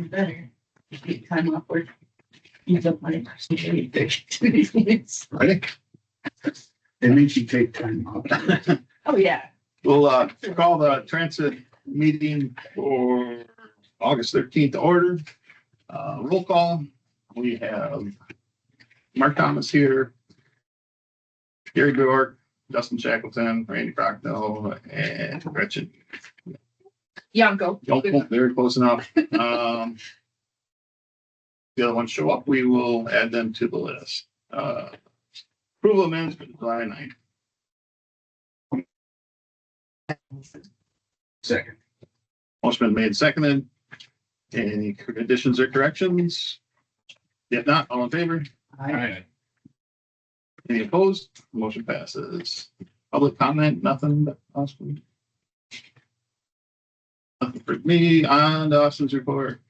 better. You take time off work. Use up money. It Right? It makes you take time off. Oh, yeah. We'll call the transit meeting for August 13th to order. Roll call. We have Mark Thomas here, Gary Bjork, Justin Shackleton, Randy Crocknell, and Gretchen. Yanko. Yonko, very close enough. The other ones show up, we will add them to the list. Approval of minutes for July 9th. Second. Motion been made, seconded. Any additions or corrections? If not, all in favor? Aye. Any opposed? Motion passes. Public comment, nothing. Nothing for me on Austin's report.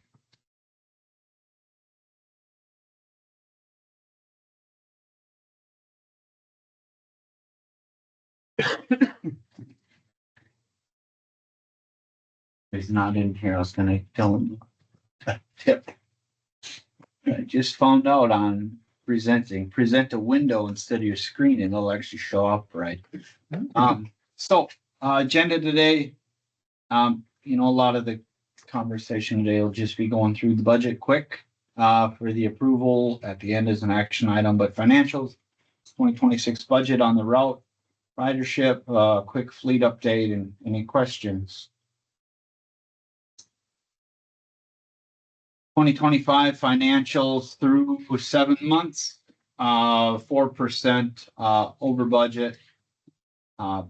He's not in here. I was gonna tell him a tip. I just found out on present a window instead of your screen and it'll actually show up right. So agenda today, a lot of the conversation today will just be going through the budget quick for the approval at the end as an action item, but financials, 2026 budget on the route, ridership, quick fleet update, and any questions. 2025 financials through 7 months, 4% over budget. A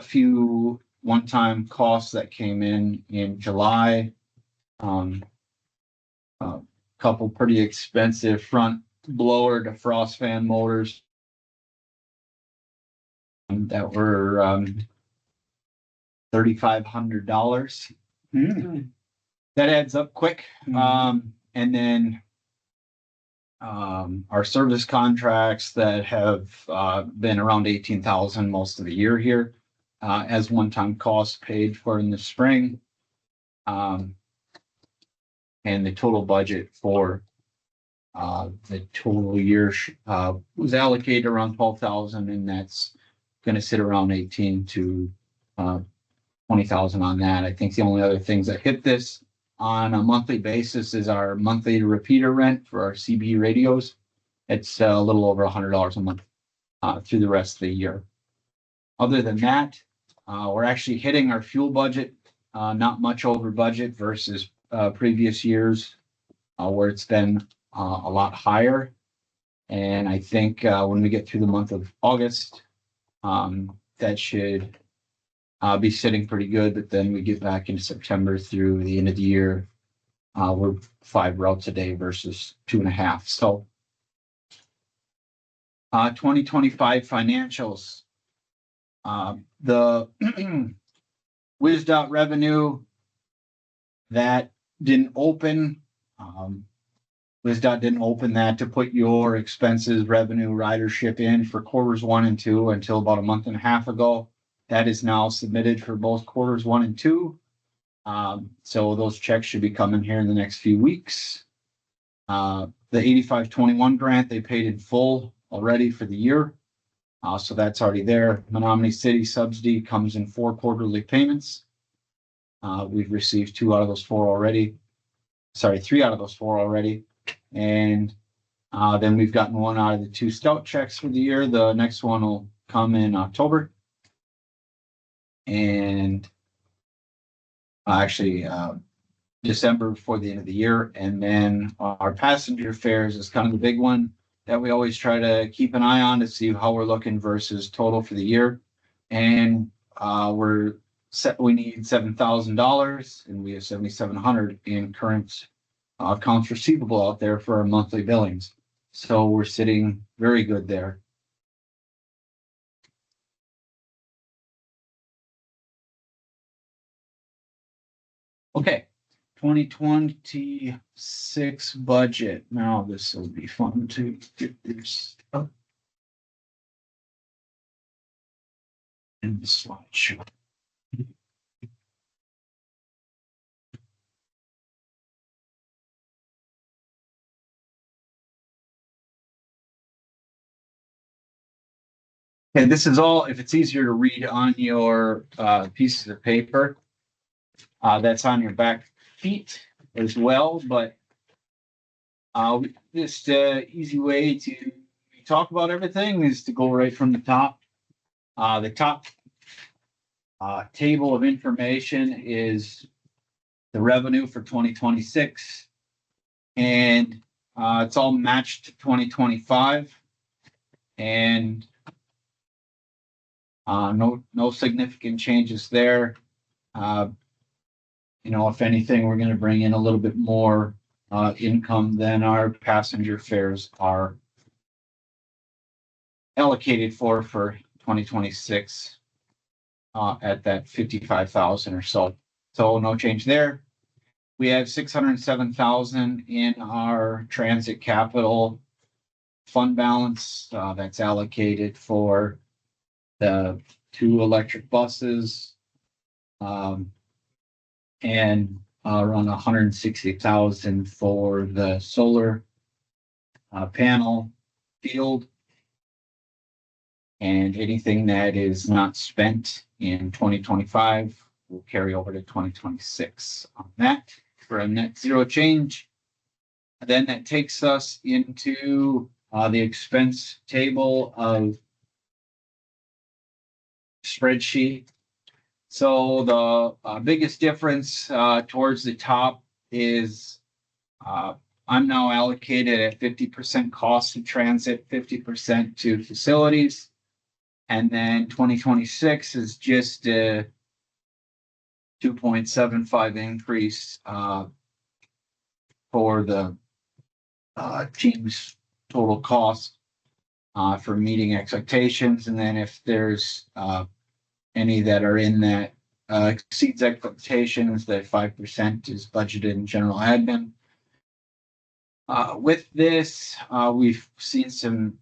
few one-time costs that came in July. A couple pretty expensive front blower defrost fan motors that were $3,500. That adds up quick. And then our service contracts that have been around 18,000 most of the year here as one-time costs paid for in the spring. And the total budget for the total year was allocated around 12,000, and that's going to sit around 18 to 20,000 on that. I think the only other things that hit this on a monthly basis is our monthly repeater rent for our CB radios. It's a little over $100 a month through the rest of the year. Other than that, we're actually hitting our fuel budget, not much over budget versus previous years where it's been a lot higher. And I think when we get through the month of August, that should be sitting pretty good, but then we get back into September through the end of the year. We're 5 routes a day versus 2.5. So 2025 financials. The WisDOT revenue that didn't open. WisDOT didn't open that to put your expenses, revenue, ridership in for quarters 1 and 2 until about a month and a half ago. That is now submitted for both quarters 1 and 2. So those checks should be coming here in the next few weeks. The 8521 grant, they paid in full already for the year. So that's already there. Menominee City subsidy comes in 4 quarterly payments. We've received 2 out of those 4 already. 3 out of those 4 already. And then we've gotten 1 out of the 2 scout checks for the year. The next one will come in October. And actually December before the end of the year. And then our passenger fares is kind of the big one that we always try to keep an eye on to see how we're looking versus total for the year. And we need $7,000 and we have $7,700 in current accounts receivable out there for our monthly billings. So we're sitting very good there. Okay, 2026 budget. Now this will be fun to get this up in the slideshow. Okay, this is all, if it's easier to read on your pieces of paper, that's on your back sheet as well, but just easy way to talk about everything is to go right from the top. The top table of information is the revenue for 2026, and it's all matched to 2025, and no significant changes there. If anything, we're going to bring in a little bit more income than our passenger fares are allocated for 2026 at that 55,000 or so. So no change there. We have 607,000 in our transit capital fund balance that's allocated for the 2 electric buses, and around 160,000 for the solar panel field. And anything that is not spent in 2025 will carry over to 2026 on that for a net zero change. Then that takes us into the expense table of spreadsheet. So the biggest difference towards the top is I'm now allocated at 50% cost to transit, 50% to facilities. And then 2026 is just a 2.75 increase for the team's total cost for meeting expectations. And then if there's any that are in that exceeds expectations, that 5% is budgeted in general admin. With this, we've seen some,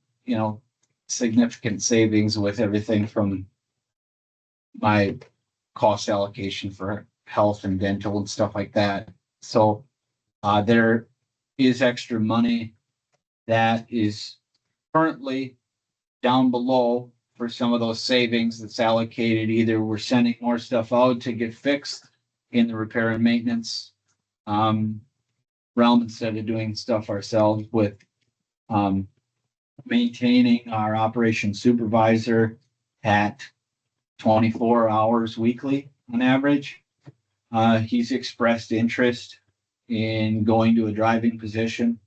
significant savings with everything from my cost allocation for health and dental and stuff like that. So there is extra money that is currently down below for some of those savings that's allocated. Either we're sending more stuff out to get fixed in the repair and maintenance realm instead of doing stuff ourselves with maintaining our operations supervisor at 24 hours weekly on average. He's expressed interest in going to a driving position,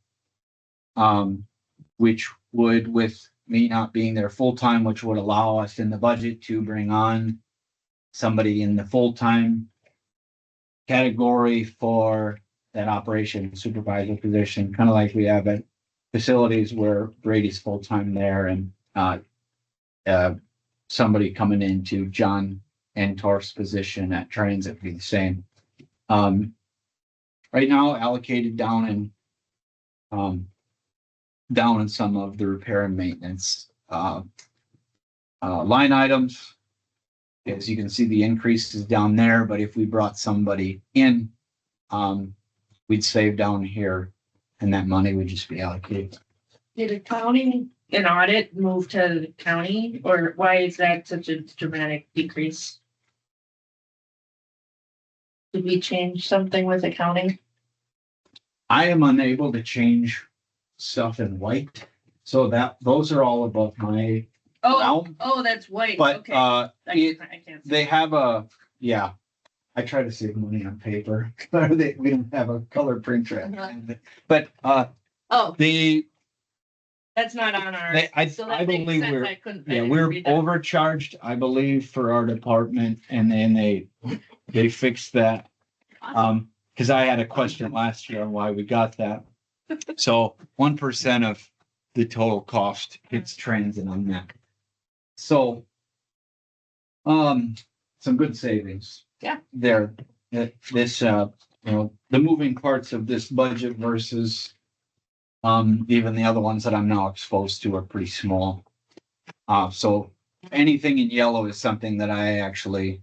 which would, with me not being there full-time, which would allow us in the budget to bring on somebody in the full-time category for that operation supervisor position, kind of like we have at facilities where Brady's full-time there, and somebody coming into John Entorf's position at transit be the same. Right now allocated down in some of the repair and maintenance line items. As you can see, the increase is down there, but if we brought somebody in, we'd save down here, and that money would just be allocated. Did accounting and audit move to the county, or why is that such a dramatic decrease? Did we change something with accounting? I am unable to change stuff in white, so those are all above my realm. Oh, that's white. But Okay. I can't. They have I try to save money on paper. We don't have a color printer. But Oh, the that's not on our. So I that makes believe sense. we're I couldn't. we're overcharged, I believe, for our department, and then they fixed that. Because I had a question last year on why we got that. So 1% of the total cost hits transit on that. So some good savings. Yeah. There. This the moving parts of this budget versus even the other ones that I'm now exposed to are pretty small. So anything in yellow is something that I actually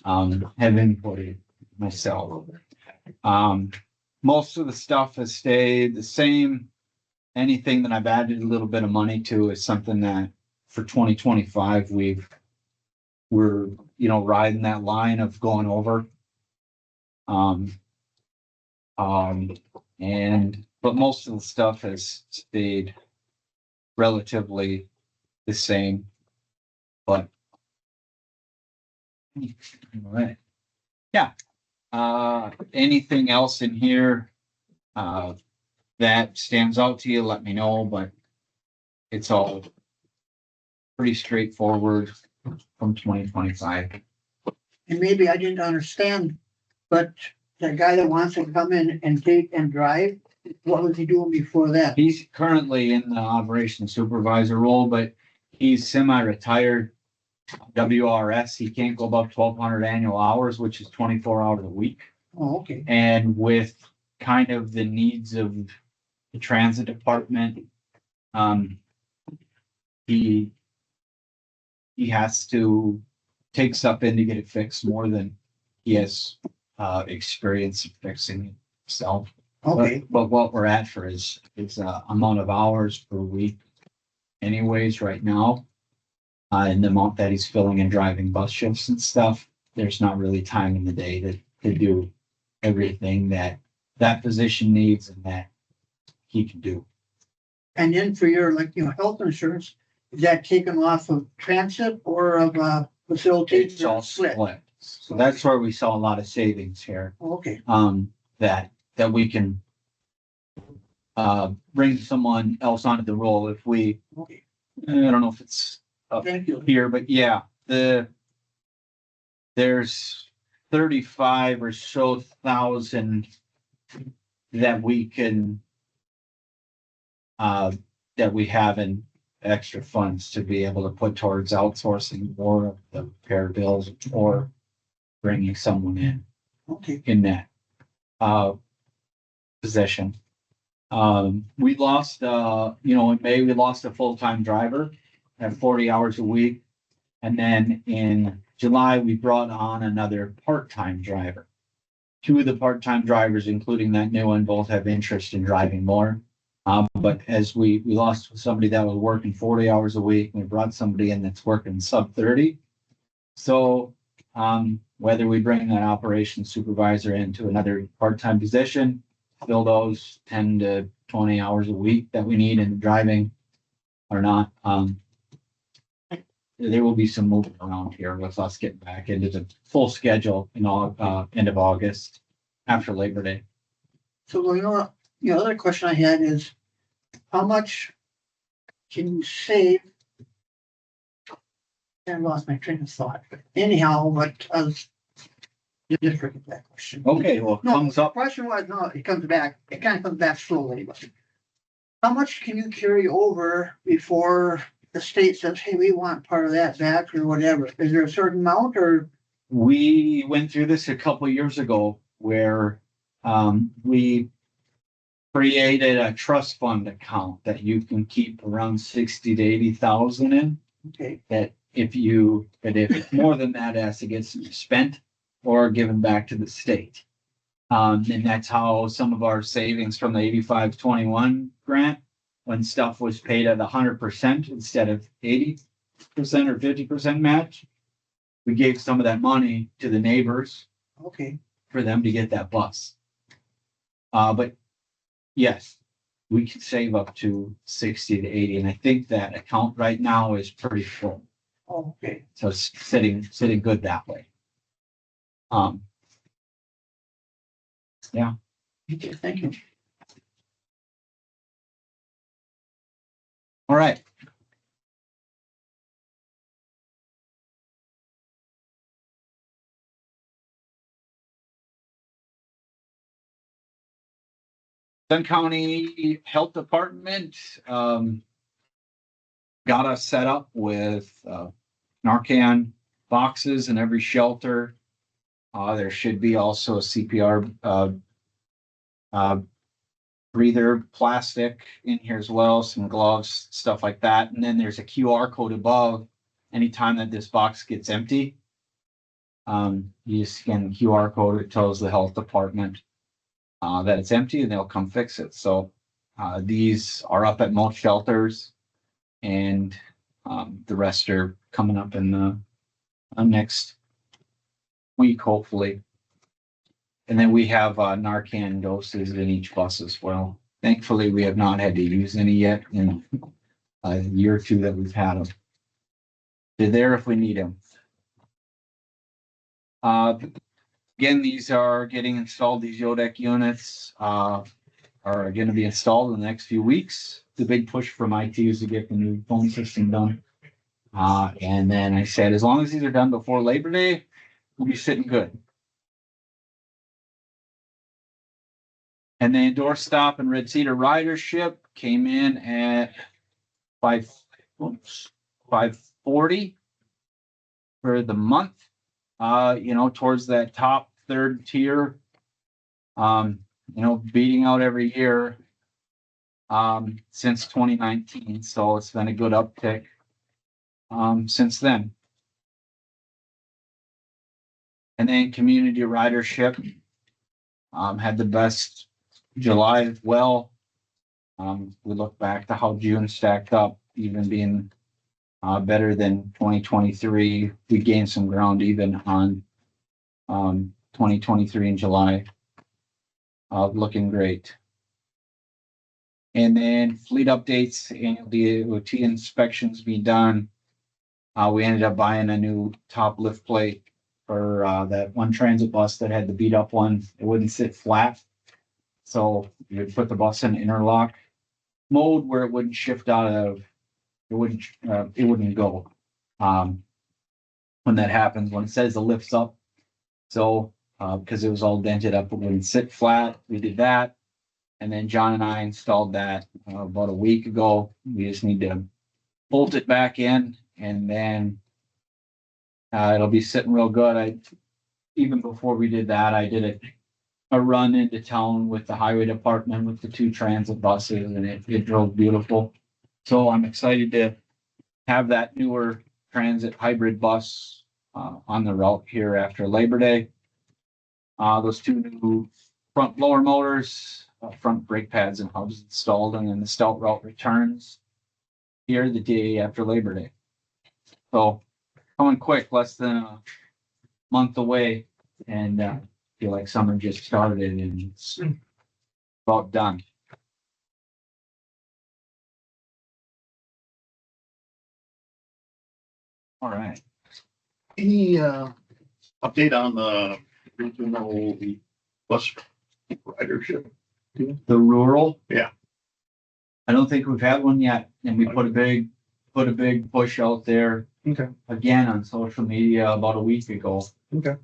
have inputted myself. Most of the stuff has stayed the same. Anything that I've added a little bit of money to is something that for 2025, we're, riding that line of going over. But most of the stuff has stayed relatively the same, but. All right. Yeah. Anything else in here, that stands out to you, let me know, but it's all pretty straightforward from 2025. And maybe I didn't understand, but the guy that wants to come in and take and drive, what was he doing before that? He's currently in the operations supervisor role, but he's semi-retired. WRS, he can't go above 1,200 annual hours, which is 24 hours a week. Oh, okay. And with kind of the needs of the transit department, he has to take stuff in to get it fixed more than he has experience in fixing it himself. Okay. But what we're at for is amount of hours per week anyways right now. And the amount that he's filling and driving bus shifts and stuff, there's not really time in the day to do everything that position needs and that he can do. And then for your, health insurance, is that taken off of transit or of facilities? It's all split. So that's where we saw a lot of savings here. Okay. That we can bring someone else onto the role if we, Okay. I don't know if it's Thank you. here, but yeah, there's 35 or so thousand that we can that we have in extra funds to be able to put towards outsourcing more of the repair bills or bringing someone Okay. in that position. We lost in May we lost a full-time driver at 40 hours a week. And then in July, we brought on another part-time driver. Two of the part-time drivers, including that new one, both have interest in driving more. But as we lost somebody that was working 40 hours a week, we brought somebody in that's working sub 30. So whether we bring that operations supervisor into another part-time position, fill those 10 to 20 hours a week that we need in driving or not, there will be some movement around here with us getting back into the full schedule in end of August after Labor Day. So, the other question I had is, how much can you save? I lost my train of thought. Anyhow, but just forget that question. Okay, well, it No, comes the up. question was, no, it comes back, it kind of comes back slowly, but how much can you carry over before the state says, hey, we want part of that back or whatever? Is there a certain amount or? We went through this a couple of years ago where we created a trust fund account that you can keep around 60 to 80,000 in. Okay, That if more than that has to get spent or given back to the state. And that's how some of our savings from the 85-21 grant, when stuff was paid at 100% instead of 80% or 50% match, we gave some of that money to the neighbors okay, for them to get that bus. But yes, we can save up to 60 to 80. And I think that account right now is pretty full. oh, okay. So it's sitting good that way. Yeah. Okay, thank you. All right. Dunn County Health Department got us set up with Narcan boxes in every shelter. There should be also a CPR breather plastic in here as well, some gloves, stuff like that. And then there's a QR code above. Anytime that this box gets empty, you scan the QR code, it tells the health department that it's empty and they'll come fix it. So these are up at most shelters, and The rest are coming up in the next week, hopefully. And then we have Narcan doses in each bus as well. Thankfully, we have not had to use any yet in a year or two that we've had them. They're there if we need them. Again, these are getting installed. These Yodec units are going to be installed in the next few weeks. The big push from IT is to get the new phone system done. And then I said, as long as these are done before Labor Day, we'll be sitting good. And the doorstop and Red Cedar ridership came in at 540 for the month. Towards that top third tier. Beating out every year since 2019. So it's been a good uptick since then. And then community ridership had the best July as well. We look back to how June stacked up, even being better than 2023. We gained some ground even on 2023 in July. Looking great. And then fleet updates and the DOT inspections being done. We ended up buying a new top lift plate for that one transit bus that had the beat up one. It wouldn't sit flat. So you would put the bus in interlock mode where it wouldn't shift out of, it wouldn't go. When that happens, when it says the lift's up. So because it was all dented up, it wouldn't sit flat. We did that. And then John and I installed that about a week ago. We just need to bolt it back in, and then it'll be sitting real good. Even before we did that, I did a run into town with the highway department with the 2 transit buses, and it drove beautiful. So I'm excited to have that newer transit hybrid bus on the route here after Labor Day. Those 2 new front blower motors, front brake pads and hubs installed, and then the stout route returns here the day after Labor Day. So coming quick, less than a month away, and feel like summer just started and it's about done. All right. Any update on the regional bus ridership? The rural? Yeah. I don't think we've had one yet, and we put a big push out there. Okay. Again on social media about a week ago. Okay.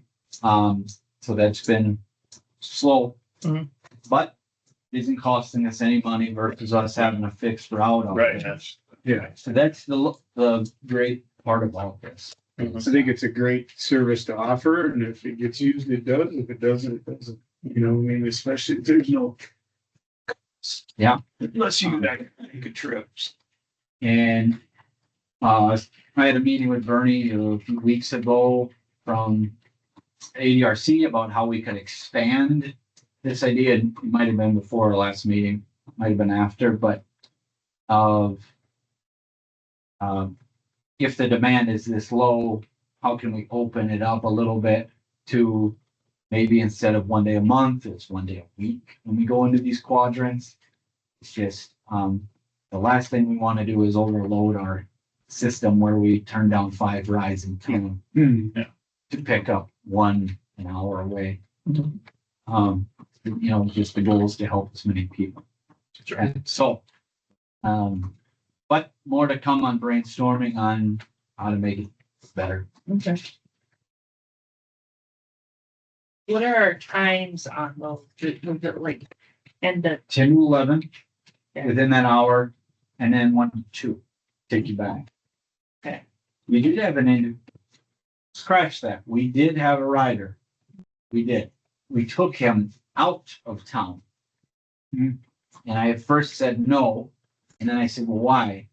So that's been slow, Mhm. but it isn't costing us any money versus us having a fixed route out Right. there. Yeah. So that's the great part about this. I think it's a great service to offer, and if it gets used, it does. If it doesn't, it doesn't. Especially if there's no. Yeah. Unless you make good trips. And I had a meeting with Bernie a few weeks ago from ADRC about how we could expand this idea. It might have been before our last meeting, might have been after, but if the demand is this low, how can we open it up a little bit to maybe instead of 1 day a month, it's 1 day a week when we go into these quadrants. It's just the last thing we want to do is overload our system where we turn down 5 rides in town to pick up 1 an hour away. Just the goal is to help as many people. And so, but more to come on brainstorming on how to make it better. Okay. What are our times on those? Was it like end of 10 to 11 Yeah. within that hour, and then 1 to 2 take you back. Okay. We did have scratch that. We did have a rider. We did. We took him out of town. And I at first said no. And then I said, well, why?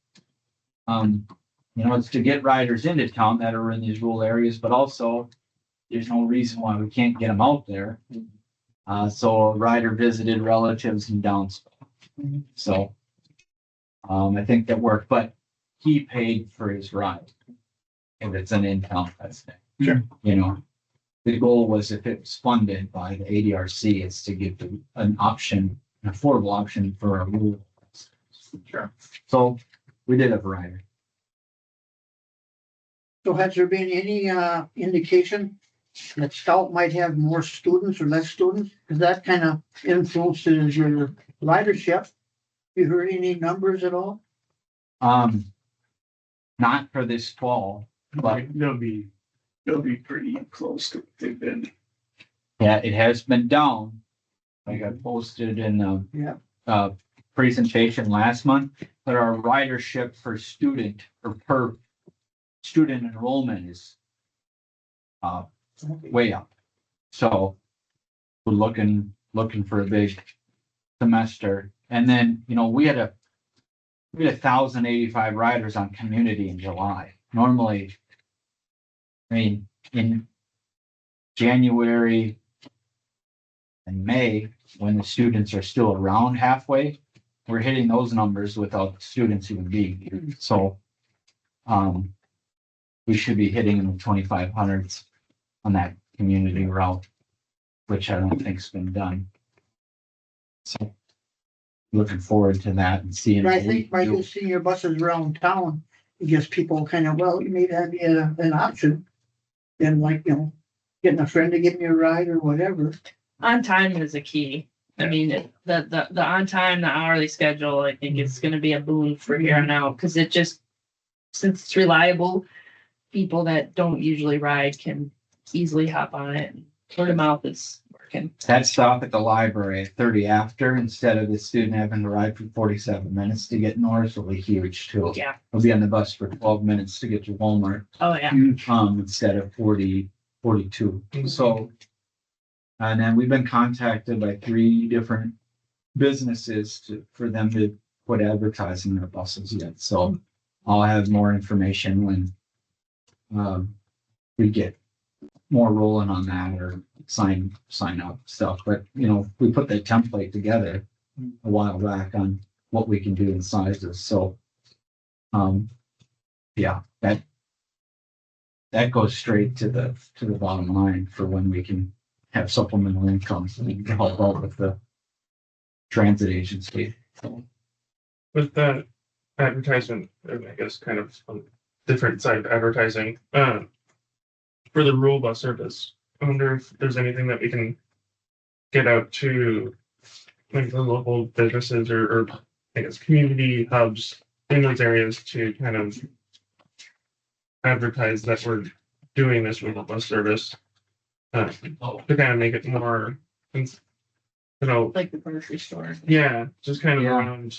It's to get riders into town that are in these rural areas, but also there's no reason why we can't get them out there. So a rider visited relatives in Downsville. So I think that worked, but he paid for his ride. If it's an in-town testing. Sure. You know, the goal was if it was funded by the ADRC, is to give an option, an affordable option for a rural. Sure. So we did have a rider. So has there been any indication that Scout might have more students or less students? Because that kind of influences your ridership. You heard any numbers at all? Not for this fall, but They'll be pretty close to what they've been. yeah, it has been down. Like I posted in the presentation last month, but our ridership for student or per student enrollment is way up. So we're looking for a big semester. And then, you know, we had 1,085 riders on community in July. Normally, I mean, in January and May, when the students are still around halfway, we're hitting those numbers without the students even being here. So, we should be hitting in the 2,500s on that community route, which I don't think's been done. So, looking forward to that and seeing. I what we think by do. you seeing your buses around town, it gives people kind of, well, you may have an option. And like, you know, getting a friend to give me a ride or whatever. On time is a key. I mean, the on time, the hourly schedule, I think is gonna be a boon for here on out, because it just, since it's reliable, people that don't usually ride can easily hop on it. Word of mouth is working. That stop at the library at 30 after, instead of the student having to ride for 47 minutes to get north, will be huge too. Yeah. We'll be on the bus for 12 minutes to get to Walmart, Oh, yeah. instead of 42. So, and then we've been contacted by 3 different businesses for them to put advertising in their buses yet. So I'll have more information when we get more rolling on that or sign up stuff. But, you know, we put that template together a while back on what we can do in sizes. So, yeah, that goes straight to the bottom line for when we can have supplemental income to help out with the transit agency. So, With that advertisement, and I guess kind of on different side of advertising, for the rural bus service, I wonder if there's anything that we can get out to like the local businesses or I guess community hubs in those areas to kind of advertise that we're doing this rural bus service, to kind of make it more, you know, Like the grocery store. yeah, just kind of Yeah. around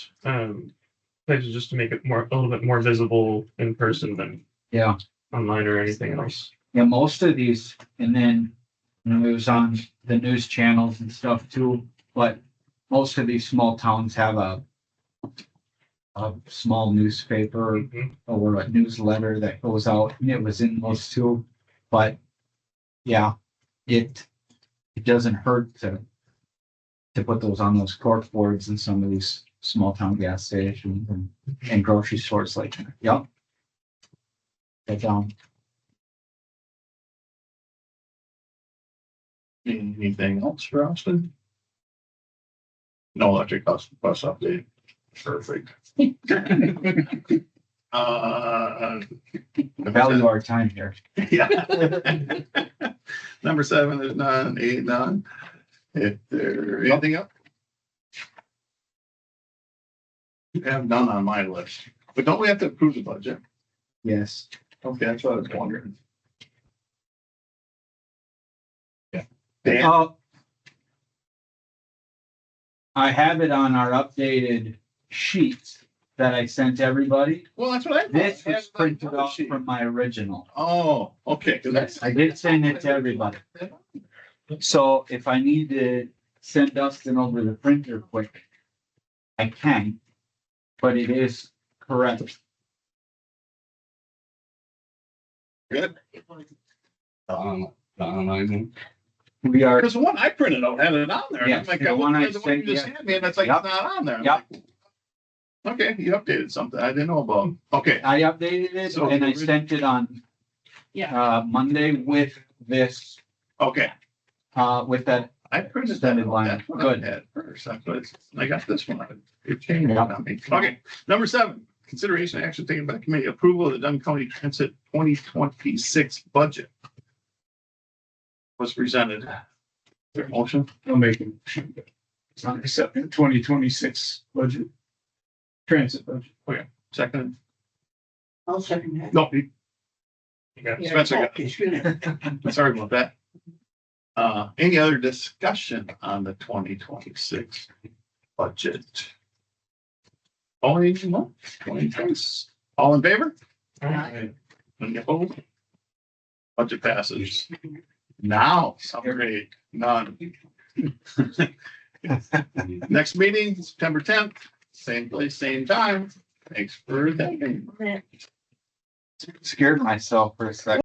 places just to make it a little bit more visible in person than yeah. online or anything else. Yeah, most of these, and then, you know, it was on the news channels and stuff too, but most of these small towns have a small newspaper Mhm. or a newsletter that goes out, and it was in those two. But yeah, it doesn't hurt to put those on those cork boards in some of these small town gas stations and grocery stores like that. Yep. Get down. Anything else for Austin? No electric bus update. Perfect. Value our time here. Yeah. Number 7, there's none. 8, none. If there anything else? I have none on my list, but don't we have to approve the budget? Yes. Okay, that's what I was wondering. Yeah. Dan? I have it on our updated sheet that I sent everybody. Well, that's what I. This thought. was printed off from my original. Oh, okay. 'Cause Yes, I did send it to everybody. So if I need to send Dustin over the printer quick, I can, but it is correct. Good. We are, Because the one I printed out had it on there. and I'm Yes, like, the I one I wonder the one you sent, just yeah. handed me, and it's like, Yep. it's not on there. I'm Yep. like, Okay, you updated something I didn't know about. Okay, I updated it So- and I sent it on, Monday with this, okay. with that. I printed that Extended one. line. That's what Good. I had first. I got this one. It changed it on me. Okay, number 7, consideration and action taken by committee approval of the Dunn County Transit 2026 budget was presented. Is there a motion? I'll make a motion. It's on the 2026 budget. Transit budget. Second? I'll second that. No, You got it. Spencer got Okay, excuse me. it. Sorry about that. Any other discussion on the 2026 budget? Only one, 2026. All in favor? Any opposed? Budget passes. Now, summary, none. Next meeting, September 10th, same place, same time. Thanks for attending. Scared myself for a second.